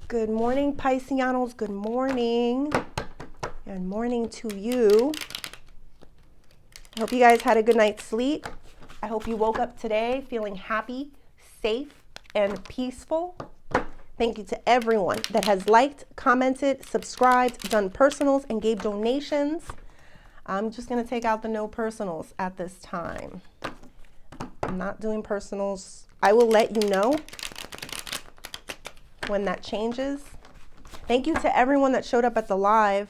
Good morning, Pisceanos. Good morning. And morning to you. I hope you guys had a good night's sleep. I hope you woke up today feeling happy, safe, and peaceful. Thank you to everyone that has liked, commented, subscribed, done personals, and gave donations. I'm just going to take out the no personals at this time. I'm not doing personals. I will let you know when that changes. Thank you to everyone that showed up at the live.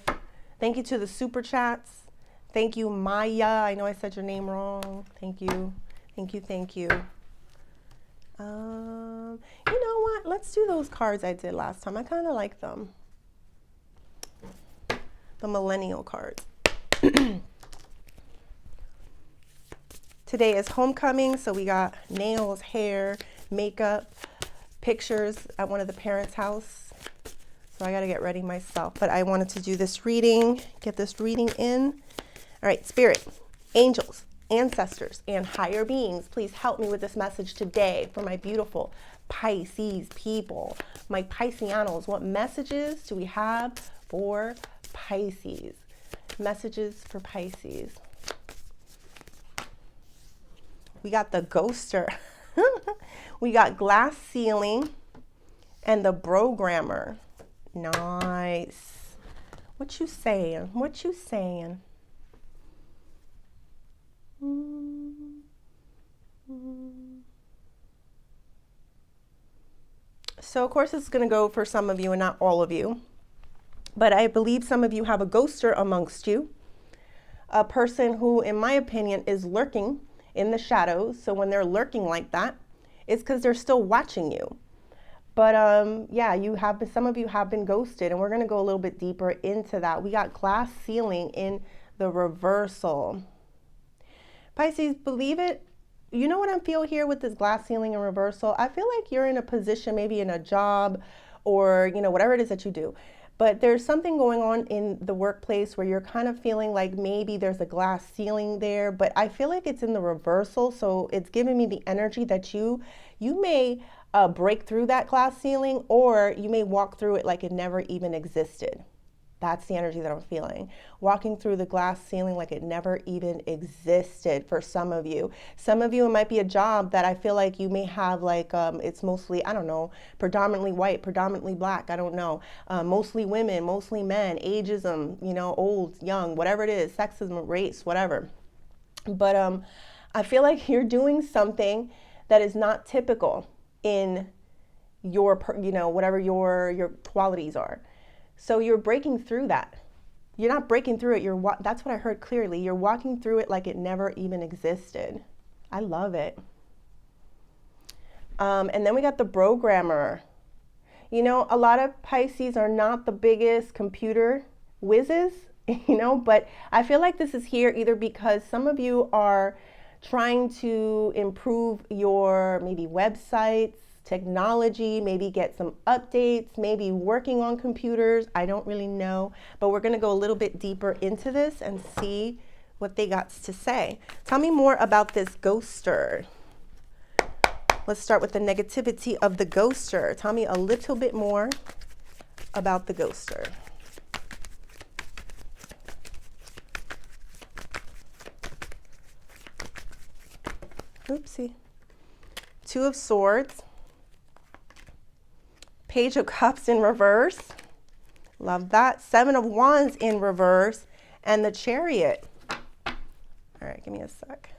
Thank you to the super chats. Thank you, Maya. I know I said your name wrong. Thank you. Thank you. Thank you. You know what? Let's do those cards I did last time. I kind of like them. The millennial cards. Today is homecoming, so we got nails, hair, makeup, pictures at one of the parents' house. So I got to get ready myself. But I wanted to do this reading, get this reading in. All right, Spirit, angels, ancestors, and higher beings, please help me with this message today for my beautiful Pisces people, my Pisceanos. What messages do we have for Pisces? Messages for Pisces. We got the ghoster. We got glass ceiling and the programmer. Nice. What you saying? What you saying? So of course it's going to go for some of you and not all of you. But I believe some of you have a ghoster amongst you. A person who, in my opinion, is lurking in the shadows. So when they're lurking like that, it's because they're still watching you. But yeah, some of you have been ghosted, and we're going to go a little bit deeper into that. We got glass ceiling in the reversal. Pisces, believe it. You know what I feel here with this glass ceiling and reversal? I feel like you're in a position, maybe in a job or, whatever it is that you do. But there's something going on in the workplace where you're kind of feeling like maybe there's a glass ceiling there, but I feel like it's in the reversal. So it's giving me the energy that you may break through that glass ceiling, or you may walk through it like it never even existed. That's the energy that I'm feeling. Walking through the glass ceiling like it never even existed for some of you. Some of you, it might be a job that I feel like you may have like, it's mostly, I don't know, predominantly white, predominantly black, I don't know. Mostly women, mostly men, ageism, old, young, whatever it is, sexism, race, whatever. But I feel like you're doing something that is not typical in your, whatever your qualities are. So you're breaking through that. You're not breaking through it. That's what I heard clearly. You're walking through it like it never even existed. I love it. And then we got the programmer. A lot of Pisces are not the biggest computer whizzes, but I feel like this is here either because some of you are trying to improve your maybe websites, technology, maybe get some updates, maybe working on computers. I don't really know, but we're going to go a little bit deeper into this and see what they got to say. Tell me more about this ghoster. Let's start with the negativity of the ghoster. Tell me a little bit more about the ghoster. Oopsie. Two of Swords. Page of Cups in reverse. Love that. Seven of Wands in reverse. And the Chariot. All right, give me a sec.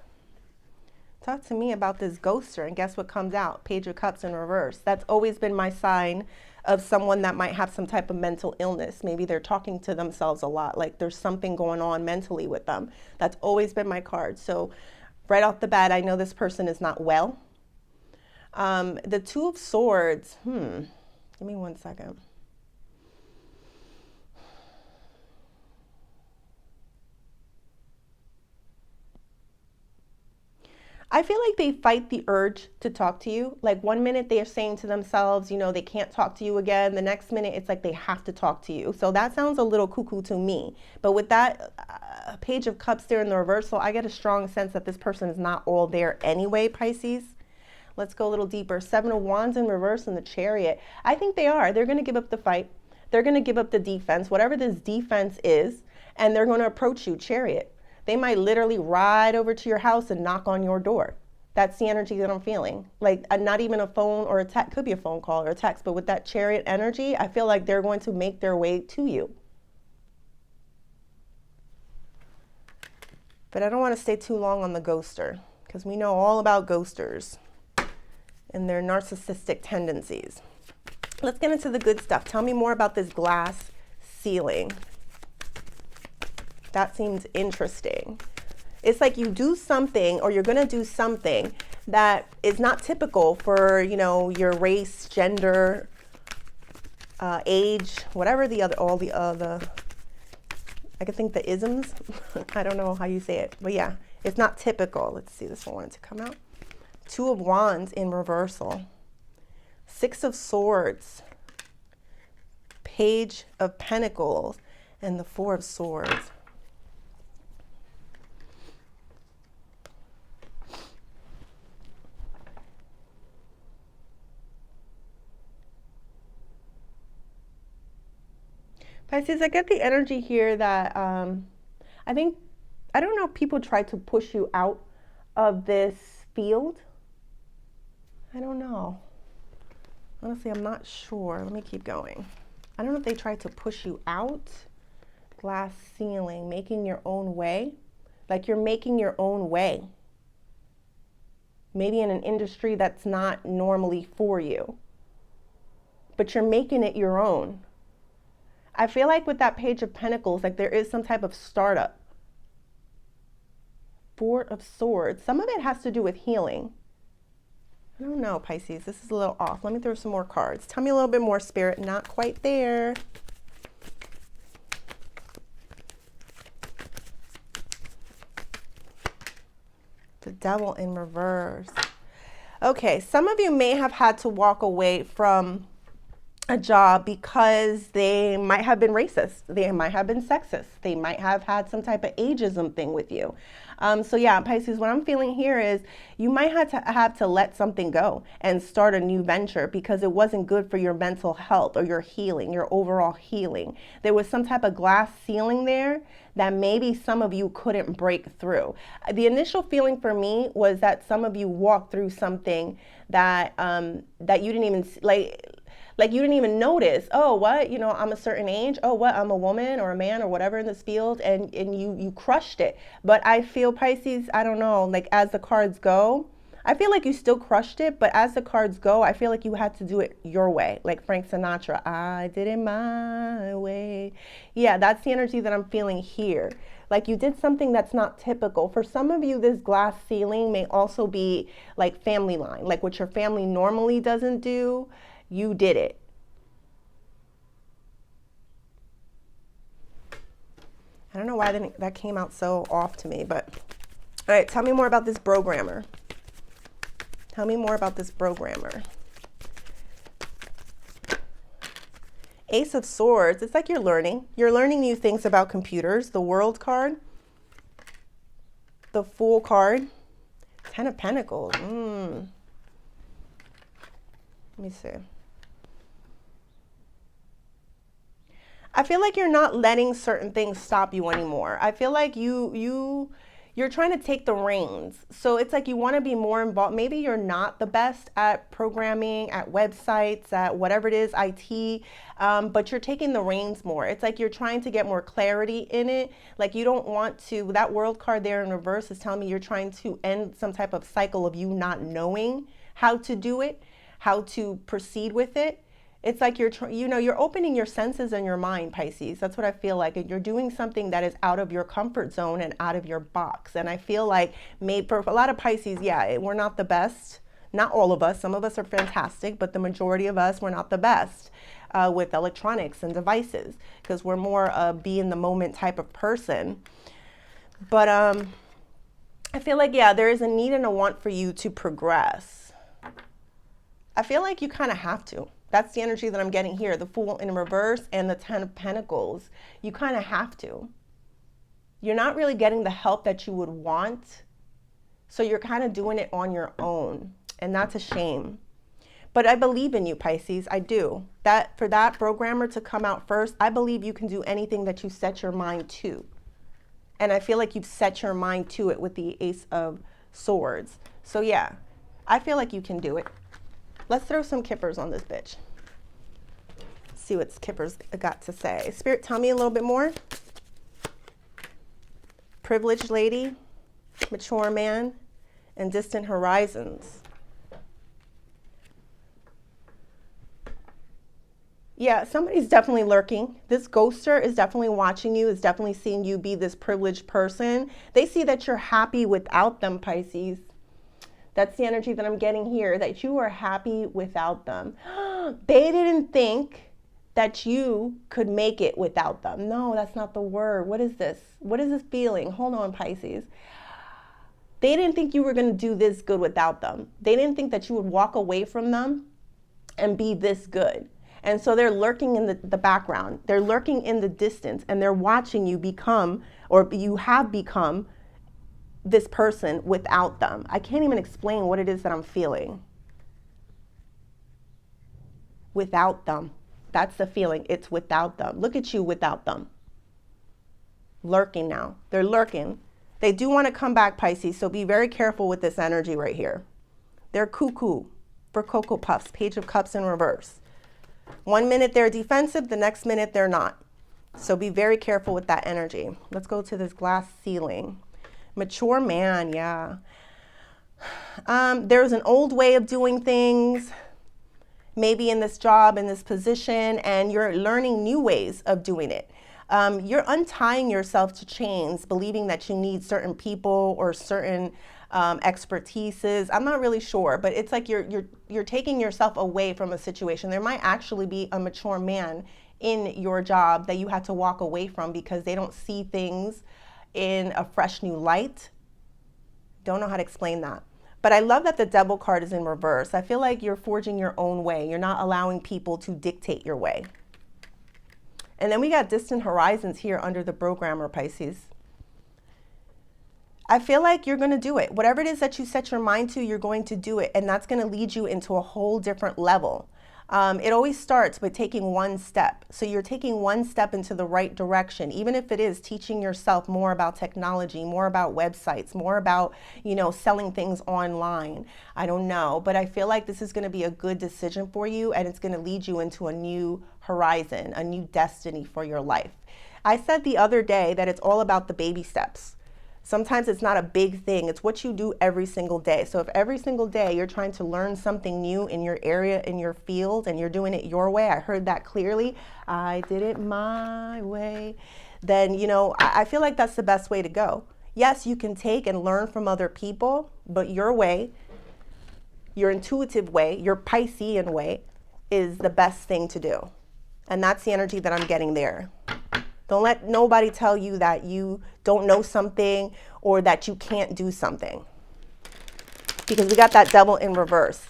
Talk to me about this ghoster. And guess what comes out? Page of Cups in reverse. That's always been my sign of someone that might have some type of mental illness. Maybe they're talking to themselves a lot. Like there's something going on mentally with them. That's always been my card. So right off the bat, I know this person is not well. The Two of Swords. Give me 1 second. I feel like they fight the urge to talk to you. Like 1 minute they are saying to themselves, they can't talk to you again. The next minute it's like they have to talk to you. So that sounds a little cuckoo to me. But with that Page of Cups there in the reversal, I get a strong sense that this person is not all there anyway, Pisces. Let's go a little deeper. 7 of Wands in reverse and the Chariot. I think they are. They're going to give up the fight. They're going to give up the defense, whatever this defense is, and they're going to approach you, Chariot. They might literally ride over to your house and knock on your door. That's the energy that I'm feeling. Like not even a phone or a text, could be a phone call or a text, but with that Chariot energy, I feel like they're going to make their way to you. But I don't want to stay too long on the ghoster because we know all about ghosters and their narcissistic tendencies. Let's get into the good stuff. Tell me more about this glass ceiling. That seems interesting. It's like you do something, or you're going to do something that is not typical for, you know, your race, gender, age, whatever all the other, I could think the isms. I don't know how you say it, but yeah, it's not typical. Let's see, this one wanted to come out. 2 of Wands in reversal. 6 of Swords. Page of Pentacles and the 4 of Swords. Pisces, I get the energy here that I don't know if people try to push you out of this field. I don't know. Honestly, I'm not sure. Let me keep going. I don't know if they tried to push you out. Glass ceiling, making your own way. Like you're making your own way. Maybe in an industry that's not normally for you. But you're making it your own. I feel like with that Page of Pentacles, like there is some type of startup. 4 of Swords. Some of it has to do with healing. I don't know, Pisces. This is a little off. Let me throw some more cards. Tell me a little bit more, Spirit. Not quite there. The Devil in reverse. Okay, some of you may have had to walk away from a job because they might have been racist, they might have been sexist, they might have had some type of ageism thing with you. So yeah, Pisces, what I'm feeling here is you might have to let something go and start a new venture because it wasn't good for your mental health or your healing, your overall healing. There was some type of glass ceiling there that maybe some of you couldn't break through. The initial feeling for me was that some of you walked through something that that you didn't even like you didn't even notice. Oh, what? You know, I'm a certain age. Oh, what? I'm a woman or a man or whatever in this field, and you crushed it. But I feel, Pisces, I don't know, like as the cards go, I feel like you still crushed it, but as the cards go, I feel like you had to do it your way. Like Frank Sinatra, I did it my way. Yeah, that's the energy that I'm feeling here. Like you did something that's not typical. For some of you, this glass ceiling may also be like family line, like what your family normally doesn't do. You did it. I don't know why that came out so off to me, but all right, tell me more about this programmer. Tell me more about this programmer. Ace of Swords. It's like you're learning. You're learning new things about computers. The World card. The Fool card. 10 of Pentacles. Let me see. I feel like you're not letting certain things stop you anymore. I feel like you're trying to take the reins. So it's like you want to be more involved. Maybe you're not the best at programming, at websites, at whatever it is, IT, but you're taking the reins more. It's like you're trying to get more clarity in it. Like you don't want to, that World card there in reverse is telling me you're trying to end some type of cycle of you not knowing how to do it, how to proceed with it. It's like you're opening your senses and your mind, Pisces. That's what I feel like. And you're doing something that is out of your comfort zone and out of your box. And I feel like for a lot of Pisces, yeah, we're not the best. Not all of us. Some of us are fantastic, but the majority of us, we're not the best with electronics and devices because we're more a be in the moment type of person. But I feel like, yeah, there is a need and a want for you to progress. I feel like you kind of have to. That's the energy that I'm getting here. The Fool in reverse and the 10 of Pentacles. You kind of have to. You're not really getting the help that you would want. So you're kind of doing it on your own. And that's a shame. But I believe in you, Pisces. I do. That for that programmer to come out first, I believe you can do anything that you set your mind to. And I feel like you've set your mind to it with the Ace of Swords. So yeah, I feel like you can do it. Let's throw some kippers on this bitch. See what kippers got to say. Spirit, tell me a little bit more. Privileged lady, mature man, and distant horizons. Yeah, somebody's definitely lurking. This ghoster is definitely watching you, is definitely seeing you be this privileged person. They see that you're happy without them, Pisces. That's the energy that I'm getting here, that you are happy without them. They didn't think that you could make it without them. No, that's not the word. What is this? What is this feeling? Hold on, Pisces. They didn't think you were going to do this good without them. They didn't think that you would walk away from them and be this good. And so they're lurking in the background. They're lurking in the distance, and they're watching you become, or you have become, this person without them. I can't even explain what it is that I'm feeling. Without them. That's the feeling. It's without them. Look at you without them. Lurking now. They're lurking. They do want to come back, Pisces, so be very careful with this energy right here. They're cuckoo for Cocoa Puffs. Page of Cups in reverse. 1 minute they're defensive, the next minute they're not. So be very careful with that energy. Let's go to this glass ceiling. Mature man, yeah. There's an old way of doing things, maybe in this job, in this position, and you're learning new ways of doing it. You're untying yourself to chains, believing that you need certain people or certain expertises. I'm not really sure, but it's like you're taking yourself away from a situation. There might actually be a mature man in your job that you had to walk away from because they don't see things in a fresh new light. Don't know how to explain that. But I love that the Devil card is in reverse. I feel like you're forging your own way. You're not allowing people to dictate your way. And then we got distant horizons here under the programmer, Pisces. I feel like you're going to do it. Whatever it is that you set your mind to, you're going to do it. And that's going to lead you into a whole different level. It always starts with taking one step. So you're taking one step into the right direction, even if it is teaching yourself more about technology, more about websites, more about, selling things online. I don't know, but I feel like this is going to be a good decision for you, and it's going to lead you into a new horizon, a new destiny for your life. I said the other day that it's all about the baby steps. Sometimes it's not a big thing. It's what you do every single day. So if every single day you're trying to learn something new in your area, in your field, and you're doing it your way, I heard that clearly, I did it my way, then, I feel like that's the best way to go. Yes, you can take and learn from other people, but your way, your intuitive way, your Piscean way is the best thing to do. And that's the energy that I'm getting there. Don't let nobody tell you that you don't know something or that you can't do something. Because we got that Devil in reverse.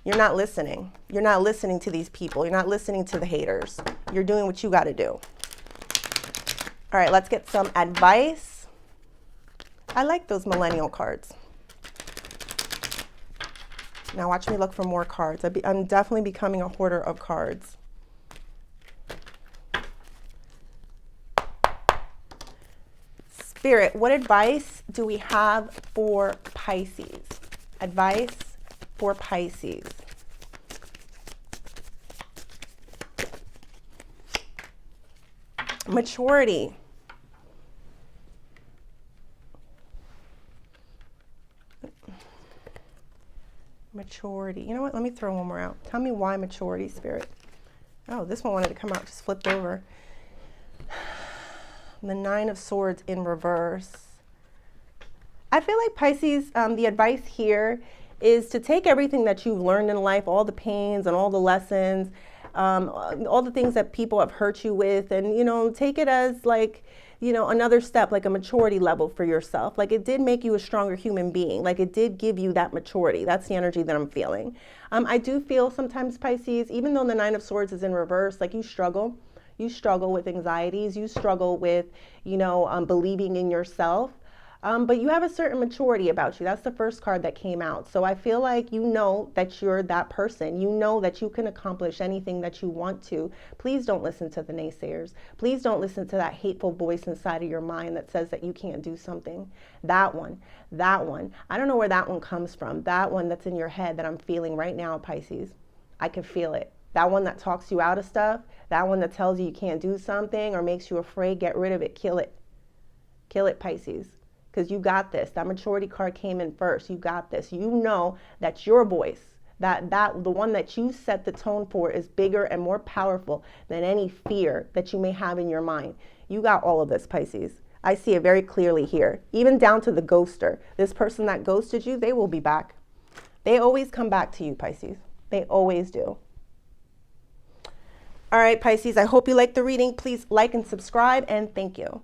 You're not listening. You're not listening to these people. You're not listening to the haters. You're doing what you got to do. All right, let's get some advice. I like those millennial cards. Now watch me look for more cards. I'm definitely becoming a hoarder of cards. Spirit, what advice do we have for Pisces? Advice for Pisces. Maturity. Maturity. You know what? Let me throw one more out. Tell me why maturity, Spirit. Oh, this one wanted to come out. Just flipped over. The Nine of Swords in reverse. I feel like Pisces, the advice here is to take everything that you've learned in life, all the pains and all the lessons, all the things that people have hurt you with, and, take it as like, another step, like a maturity level for yourself. Like it did make you a stronger human being. Like it did give you that maturity. That's the energy that I'm feeling. I do feel sometimes, Pisces, even though the Nine of Swords is in reverse, like you struggle. You struggle with anxieties. You struggle with, believing in yourself. But you have a certain maturity about you. That's the first card that came out. So I feel like you know that you're that person. You know that you can accomplish anything that you want to. Please don't listen to the naysayers. Please don't listen to that hateful voice inside of your mind that says that you can't do something. That one. I don't know where that one comes from. That one that's in your head that I'm feeling right now, Pisces. I can feel it. That one that talks you out of stuff. That one that tells you you can't do something or makes you afraid. Get rid of it. Kill it. Kill it, Pisces. Because you got this. That maturity card came in first. You got this. You know that your voice, that the one that you set the tone for, is bigger and more powerful than any fear that you may have in your mind. You got all of this, Pisces. I see it very clearly here. Even down to the ghoster. This person that ghosted you, they will be back. They always come back to you, Pisces. They always do. All right, Pisces, I hope you liked the reading. Please like and subscribe, and thank you.